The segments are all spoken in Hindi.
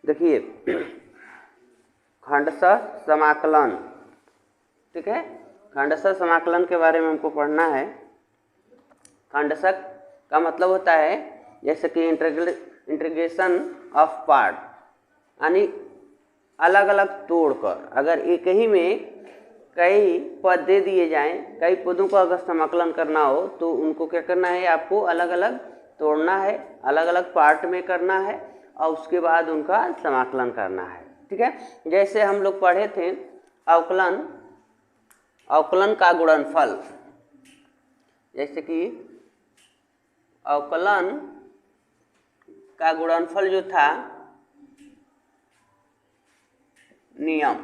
देखिए खंडशः समाकलन, ठीक है, खंडशः समाकलन के बारे में हमको पढ़ना है। खंडशः का मतलब होता है जैसे कि इंटीग्रेशन ऑफ पार्ट, यानी अलग अलग तोड़कर, अगर एक ही में कई पद दे दिए जाएं, कई पदों का अगर समाकलन करना हो तो उनको क्या करना है, आपको अलग अलग तोड़ना है, अलग अलग पार्ट में करना है और उसके बाद उनका समाकलन करना है, ठीक है। जैसे हम लोग पढ़े थे अवकलन का गुणनफल, जैसे कि अवकलन का गुणनफल जो था नियम,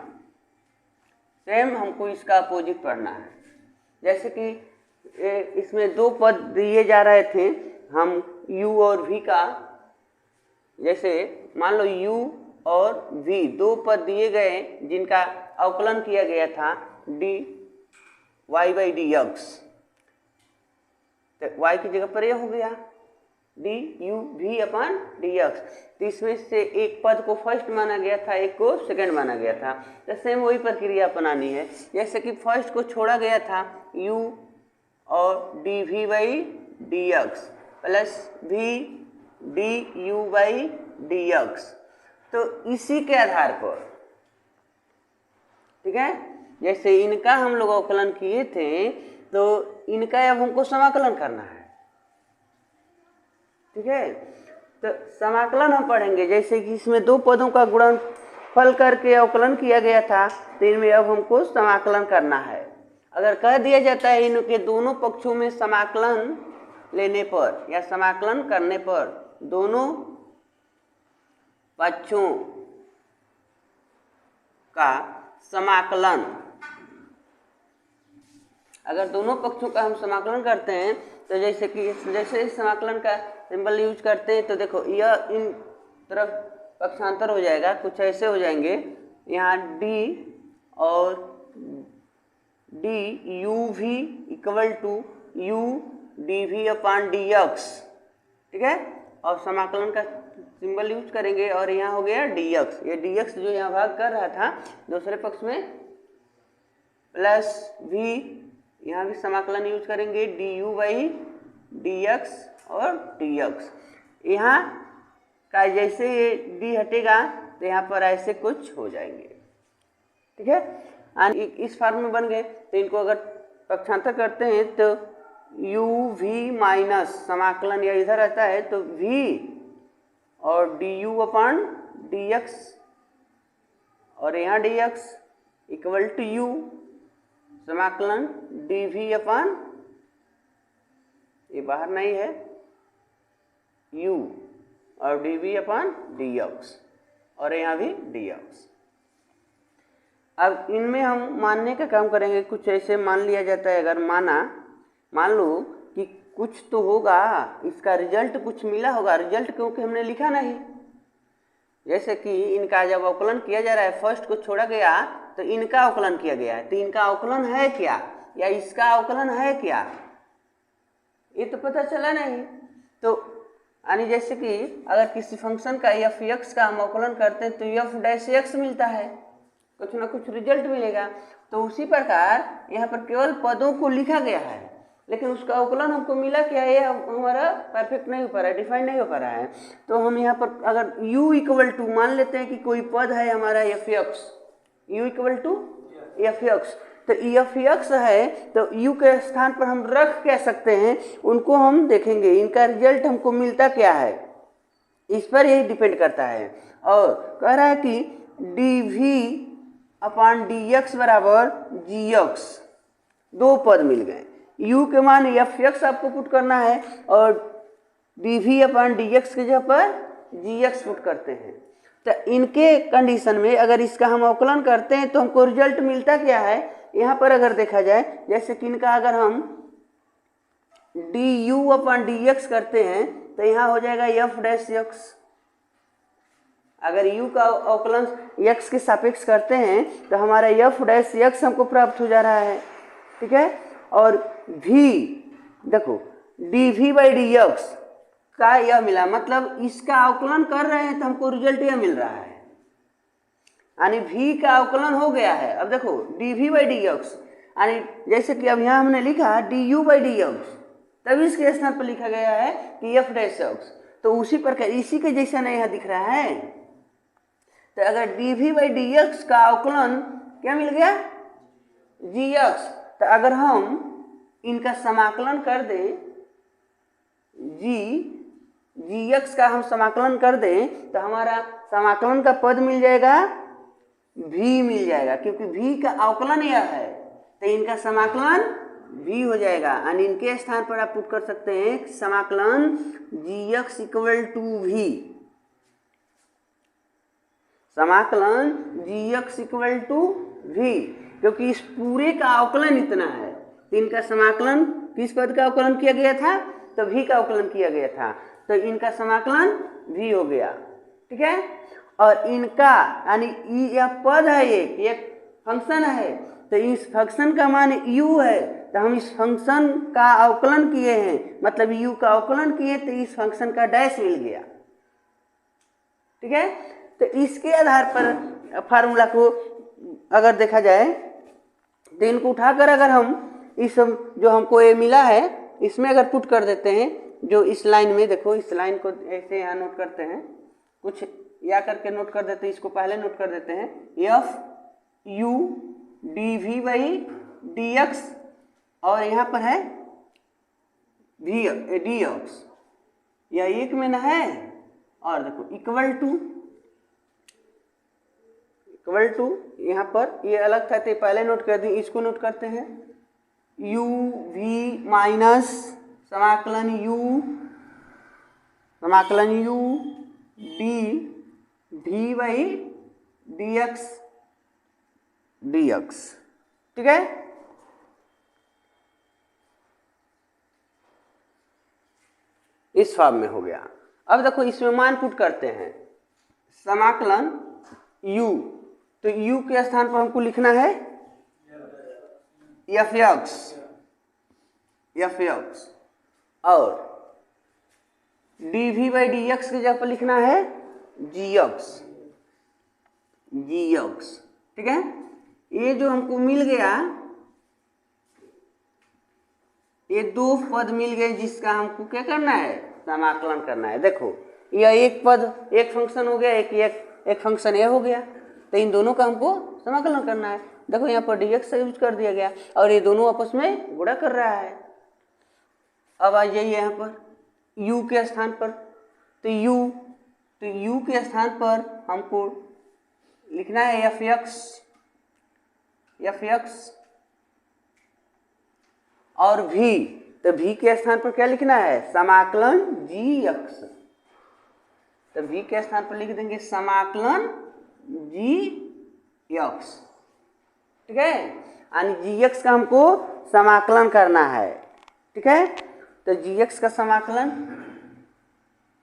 सेम हमको इसका अपोजिट पढ़ना है। जैसे कि इसमें दो पद दिए जा रहे थे, हम u और v का, जैसे मान लो u और v दो पद दिए गए जिनका अवकलन किया गया था dy बाई dx, तो y की जगह पर यह हो गया du अपॉन dx। तो इसमें से एक पद को फर्स्ट माना गया था, एक को सेकंड माना गया था, तो सेम वही प्रक्रिया अपनानी है। जैसे कि फर्स्ट को छोड़ा गया था u और dv by dx plus v du by dx, तो इसी के आधार पर, ठीक है, जैसे इनका हम लोग अवकलन किए थे तो इनका अब हमको समाकलन करना है, ठीक है। तो समाकलन हम पढ़ेंगे, जैसे कि इसमें दो पदों का गुणनफल करके अवकलन किया गया था, तो इनमें अब हमको समाकलन करना है। अगर कह दिया जाता है इनके दोनों पक्षों में समाकलन लेने पर या समाकलन करने पर, दोनों पक्षों का समाकलन, अगर दोनों पक्षों का हम समाकलन करते हैं तो जैसे कि जैसे इस समाकलन का सिंबल यूज करते हैं तो देखो यह इन तरफ पक्षांतर हो जाएगा, कुछ ऐसे हो जाएंगे, यहाँ d और d u v equal to u dv upon dx, ठीक है, और समाकलन का सिंबल यूज करेंगे और यहाँ हो गया dx, ये dx जो यहाँ भाग कर रहा था दूसरे पक्ष में, प्लस v, यहाँ भी समाकलन यूज करेंगे du बाई dx और dx। यहाँ का जैसे ये d हटेगा तो यहाँ पर ऐसे कुछ हो जाएंगे, ठीक है, इस फॉर्म में बन गए। तो इनको अगर पक्षांतर करते हैं तो u v माइनस समाकलन या इधर आता है तो v और du अपॉन dx और यहाँ dx इक्वल टू u समाकलन dv अपॉन, ये बाहर नहीं है, u और dv अपॉन dx और यहाँ भी dx। अब इनमें हम मानने का काम करेंगे, कुछ ऐसे मान लिया जाता है, अगर मान लो कि कुछ तो होगा, इसका रिजल्ट कुछ मिला होगा, रिजल्ट क्योंकि हमने लिखा नहीं। जैसे कि इनका जब अवकलन किया जा रहा है, फर्स्ट को छोड़ा गया तो इनका अवकलन किया गया है, तो इनका अवकलन है क्या या इसका अवकलन है क्या, ये तो पता चला नहीं। तो यानी जैसे कि अगर किसी फंक्शन का एफ एक्स का हम अवकलन करते हैं तो एफ डैश एक्स मिलता है, कुछ ना कुछ रिजल्ट मिलेगा। तो उसी प्रकार यहाँ पर केवल पदों को लिखा गया है लेकिन उसका अवकलन हमको मिला क्या है, हमारा परफेक्ट नहीं हो पा रहा है, डिफाइन नहीं हो पा रहा है। तो हम यहाँ पर अगर u इक्वल टू मान लेते हैं कि कोई पद है हमारा F X, u equal to F X, तो एफ एक्स है तो u के स्थान पर हम रख कह सकते हैं, उनको हम देखेंगे इनका रिजल्ट हमको मिलता क्या है, इस पर यही डिपेंड करता है। और कह रहा है कि dv अपॉन dx बराबर gx, दो पद मिल गए, u के मान एफ एक्स आपको पुट करना है और dv अपॉन dx के जगह पर gx पुट करते हैं। तो इनके कंडीशन में अगर इसका हम अवकलन करते हैं तो हमको रिजल्ट मिलता क्या है, यहाँ पर अगर देखा जाए, जैसे कि इनका अगर हम du अपॉन dx करते हैं तो यहाँ हो जाएगा एफ डैश एक्स। अगर u का अवकलन x के सापेक्ष करते हैं तो हमारा एफ डैश एक्स हमको प्राप्त हो जा रहा है, ठीक है। और v देखो dv बाई dx का यह मिला, मतलब इसका अवकलन कर रहे हैं तो हमको रिजल्ट यह मिल रहा है, यानी v का अवकलन हो गया है। अब देखो dv बाई डी एक्स, यानी जैसे कि अब यहाँ हमने लिखा du बाई डी एक्स, तभी इसके स्थान पर लिखा गया है कि f डैश एक्स, तो उसी प्रकार इसी के जैसा नहीं यहाँ दिख रहा है। तो अगर dv बाई डी एक्स का अवकलन क्या मिल गया, gx, तो अगर हम इनका समाकलन कर दें, gx का हम समाकलन कर दें तो हमारा समाकलन का पद मिल जाएगा v मिल जाएगा, क्योंकि v का अवकलन यह है तो इनका समाकलन v हो जाएगा। यानी इनके स्थान पर आप पुट कर सकते हैं समाकलन gx इक्वल टू v, समाकलन gx इक्वल टू v, क्योंकि इस पूरे का अवकलन इतना है तो इनका समाकलन किस पद का अवकलन किया गया था, तो v का अवकलन किया गया था, तो इनका समाकलन v हो गया। ठीक है, और इनका यानी यह पद है, एक फंक्शन है, तो इस फंक्शन का मान u है, तो हम इस फंक्शन का अवकलन किए हैं, मतलब u का अवकलन किए तो इस फंक्शन का डैश मिल गया। ठीक है, तो इसके आधार पर फार्मूला को अगर देखा जाए तो इनको उठाकर अगर हम इस जो हमको ये मिला है इसमें अगर पुट कर देते हैं, जो इस लाइन में देखो, इस लाइन को ऐसे यहाँ नोट करते हैं, कुछ या करके नोट कर देते हैं, इसको पहले नोट कर देते हैं, F U D V by D X, और यहाँ पर है वी डी एक्स, यह एक में ना है, और देखो इक्वल टू यहाँ पर ये अलग था तो पहले नोट कर दी, इसको नोट करते हैं u v माइनस समाकलन u d बाई dx। ठीक है, इस फॉर्म में हो गया। अब देखो इसमें मान पुट करते हैं समाकलन u, तो u के स्थान पर हमको लिखना है एफ एक्स, और dv बाई डी एक्स की जगह पर लिखना है gx। ठीक है, ये जो हमको मिल गया, ये दो पद मिल गए जिसका हमको क्या करना है, समाकलन करना है। देखो यह एक पद एक फंक्शन हो गया, एक फंक्शन ये हो गया, तो इन दोनों का हमको समाकलन करना है। देखो यहाँ पर dx यूज कर दिया गया और ये दोनों आपस में गुणा कर रहा है। अब आ जाइए यहाँ पर u के स्थान पर, तो u के स्थान पर हमको लिखना है एफ एक्स और v, तो v के स्थान पर क्या लिखना है, समाकलन gx, तो v के स्थान पर लिख देंगे समाकलन gx। ठीक है, यानी gx का हमको समाकलन करना है। ठीक है, तो gx का समाकलन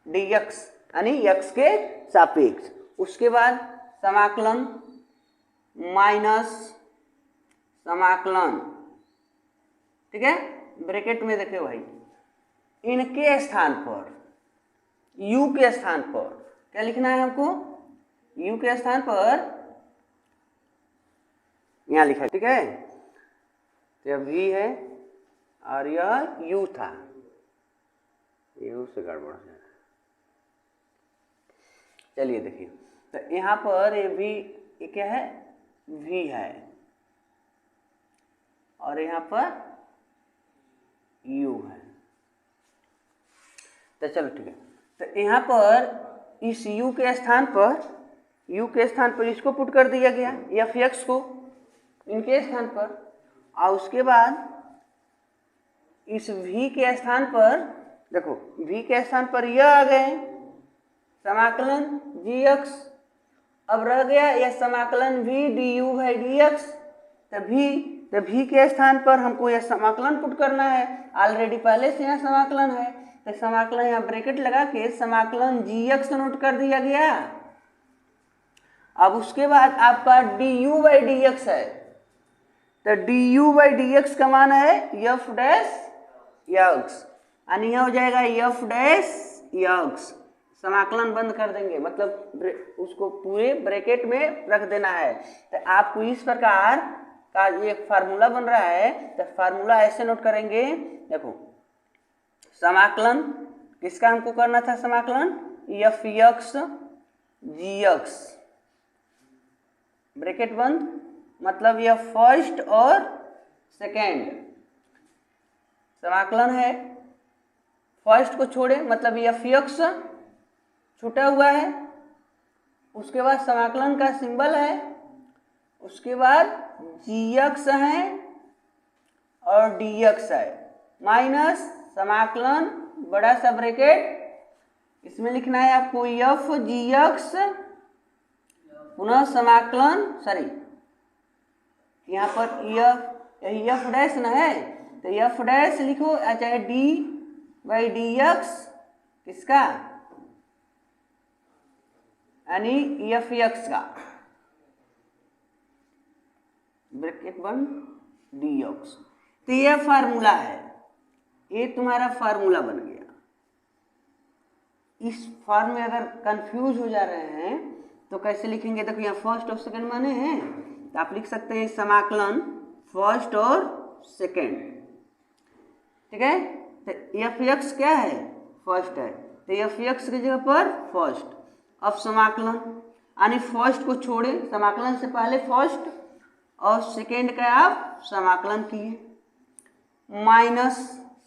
dx यानी x के सापेक्ष, उसके बाद समाकलन माइनस समाकलन। ठीक है, ब्रैकेट में देखे भाई, इनके स्थान पर u के स्थान पर क्या लिखना है हमको, u के स्थान पर यहाँ लिखा। ठीक है, तो v है और यह u था, u से गड़बड़ है। चलिए देखिए, तो यहाँ पर ये v क्या है, v है, और यहाँ पर u है। तो चलो ठीक है, तो यहाँ पर इस u के स्थान पर इसको पुट कर दिया गया, एफ एक्स को इनके स्थान पर, और उसके बाद इस v के स्थान पर देखो, v के स्थान पर यह आ गए समाकलन gx, अब रह गया यह समाकलन v du बाई dx, तो v के स्थान पर हमको यह समाकलन पुट करना है, ऑलरेडी पहले से यहाँ समाकलन है, तो समाकलन यहाँ ब्रैकेट लगा के समाकलन gx नोट कर दिया गया। अब उसके बाद आपका du बाई dx है, तो du बाई dx का मान है f डैश x, यानी यह हो जाएगा f डैश यक्स, समाकलन बंद कर देंगे, मतलब उसको पूरे ब्रैकेट में रख देना है। तो आपको इस प्रकार का एक फार्मूला बन रहा है। तो फार्मूला ऐसे नोट करेंगे, देखो समाकलन किसका हमको करना था, समाकलन एफ एक्स जी एक्स, ब्रैकेट बंद, मतलब यह फर्स्ट और सेकेंड समाकलन है। फर्स्ट को छोड़े मतलब एफ एक्स छूटा हुआ है, उसके बाद समाकलन का सिंबल है, उसके बाद जी एक्स है और डी एक्स है, माइनस समाकलन बड़ा सा ब्रैकेट, इसमें लिखना है आपको एफ जी एक्स पुनः समाकलन, सॉरी यहाँ पर एफ डैश न है तो एफ डैश लिखो, चाहे डी बाई डी एक्स किसका, यानी एफ एक्स का, ब्रैकेट बंद डी एक्स। तो यह फार्मूला है, ये तुम्हारा फार्मूला बन गया। इस फॉर्म में अगर कंफ्यूज हो जा रहे हैं तो कैसे लिखेंगे, देखो यहाँ फर्स्ट और सेकंड माने हैं, तो आप लिख सकते हैं समाकलन फर्स्ट और सेकंड, ठीक है। तो एफ एक्स क्या है, फर्स्ट है, तो एफ एक्स की जगह पर फर्स्ट। अब समाकलन यानी फर्स्ट को छोड़े, समाकलन से पहले फर्स्ट और सेकंड का आप समाकलन किए, माइनस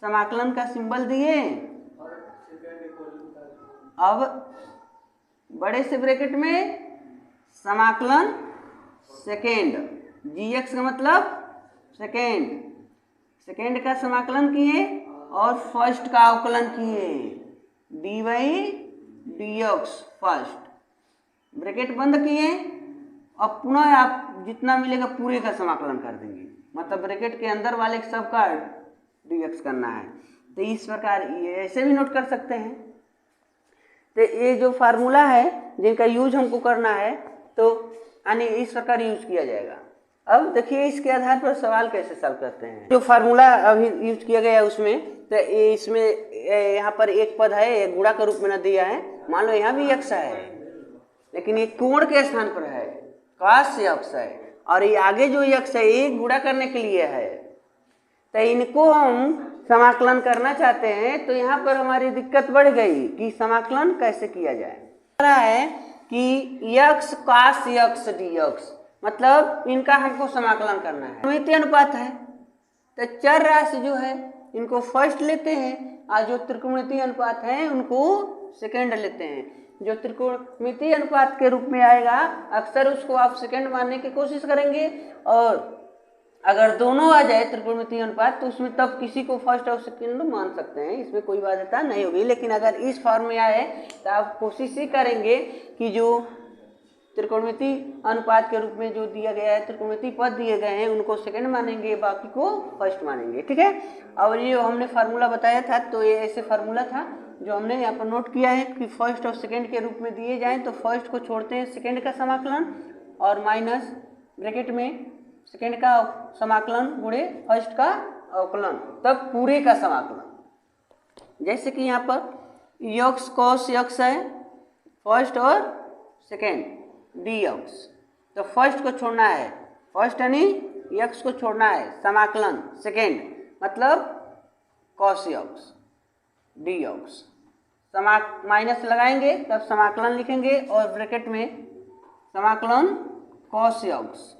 समाकलन का सिंबल दिए, अब बड़े से ब्रैकेट में समाकलन सेकेंड, जी एक्स का मतलब सेकेंड, सेकेंड का समाकलन किए और फर्स्ट का अवकलन किए, D by D x first, bracket बंद किए। अब पुनः आप जितना मिलेगा पूरे का समाकलन कर देंगे, मतलब ब्रैकेट के अंदर वाले सब का डी एक्स करना है। तो इस प्रकार ये ऐसे भी नोट कर सकते हैं। तो ये जो फार्मूला है जिनका यूज हमको करना है, तो यानी इस प्रकार यूज किया जाएगा। अब देखिए इसके आधार पर सवाल कैसे सॉल्व करते हैं। जो फार्मूला अभी यूज किया गया है उसमें, तो ये इसमें यहाँ पर एक पद है, एक गुणा के रूप में न दिया है, मान लो यहाँ भी एक्स है, लेकिन ये कोण के स्थान पर है, cos एक्स है, और ये आगे जो एक्स है ये गुणा करने के लिए है। तो इनको हम समाकलन करना चाहते हैं, तो यहाँ पर हमारी दिक्कत बढ़ गई कि समाकलन कैसे किया जाए। है कि x cos x dx, मतलब इनका हमको समाकलन करना है, त्रिकोणमितीय अनुपात है। तो चर राशि जो है इनको फर्स्ट लेते हैं, और जो त्रिकोणमितीय अनुपात है उनको सेकंड लेते हैं। जो त्रिकोणमितीय अनुपात के रूप में आएगा अक्सर उसको आप सेकंड मानने की कोशिश करेंगे, और अगर दोनों आ जाए त्रिकोणमितीय अनुपात तो उसमें तब किसी को फर्स्ट और सेकंड मान सकते हैं, इसमें कोई बाध्यता नहीं होगी। लेकिन अगर इस फॉर्म में आए तो आप कोशिश ही करेंगे कि जो त्रिकोणमितीय अनुपात के रूप में जो दिया गया है, त्रिकोणमितीय पद दिए गए हैं, उनको सेकंड मानेंगे, बाकी को फर्स्ट मानेंगे, ठीक है। और ये हमने फार्मूला बताया था, तो ये ऐसे फार्मूला था जो हमने यहाँ पर नोट किया है कि फर्स्ट और सेकंड के रूप में दिए जाएं तो फर्स्ट को छोड़ते हैं सेकंड का समाकलन, और माइनस ब्रैकेट में सेकंड का समाकलन गुणे फर्स्ट का अवकलन, तब पूरे का समाकलन। जैसे कि यहाँ पर यक्स कॉस यक्स है फर्स्ट और सेकंड, डी यक्स, तो फर्स्ट को छोड़ना है, फर्स्ट यानी यक्स को छोड़ना है, समाकलन सेकंड मतलब cos x D x, minus लगाएंगे तब समाकलन लिखेंगे, और ब्रैकेट में समाकलन कॉस यक्स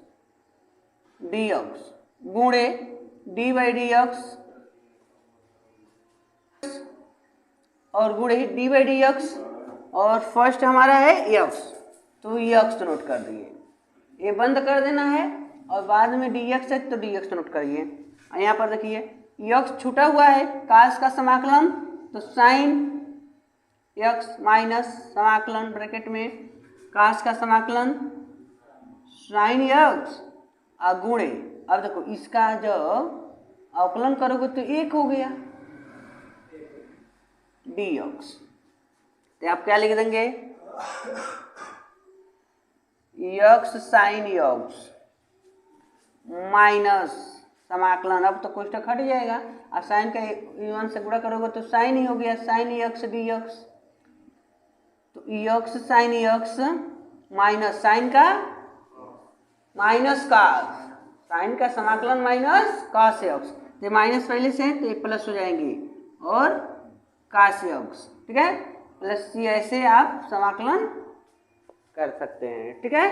डी एक्स गुणे डी बाई डी एक्स और गुणे डी बाई डी एक्स, और फर्स्ट हमारा है एक्स, तो एक्स नोट कर दिए, ये बंद कर देना है, और बाद में डी एक्स है तो डी एक्स नोट करिए। यहाँ पर देखिए एक्स छूटा हुआ है, कास का समाकलन, तो साइन एक्स माइनस समाकलन ब्रैकेट में कास का समाकलन साइन एक्स गुणे, अब देखो इसका जब अवकलन करोगे तो एक हो गया डी एक्स, तो आप क्या लिख देंगे, एक्स साइन एक्स माइनस समाकलन। अब तो कोष्टक हट जाएगा और साइन का e1 से गुणा करोगे तो साइन ही हो गया, साइन एक्स डी एक्स। तो X sine X minus sine का माइनस कास, साइन का समाकलन माइनस कास एक्स, ये माइनस पहले से है तो ये प्लस हो जाएंगे और कास एक्स, ठीक है, प्लस सी, ऐसे आप समाकलन कर सकते हैं, ठीक है।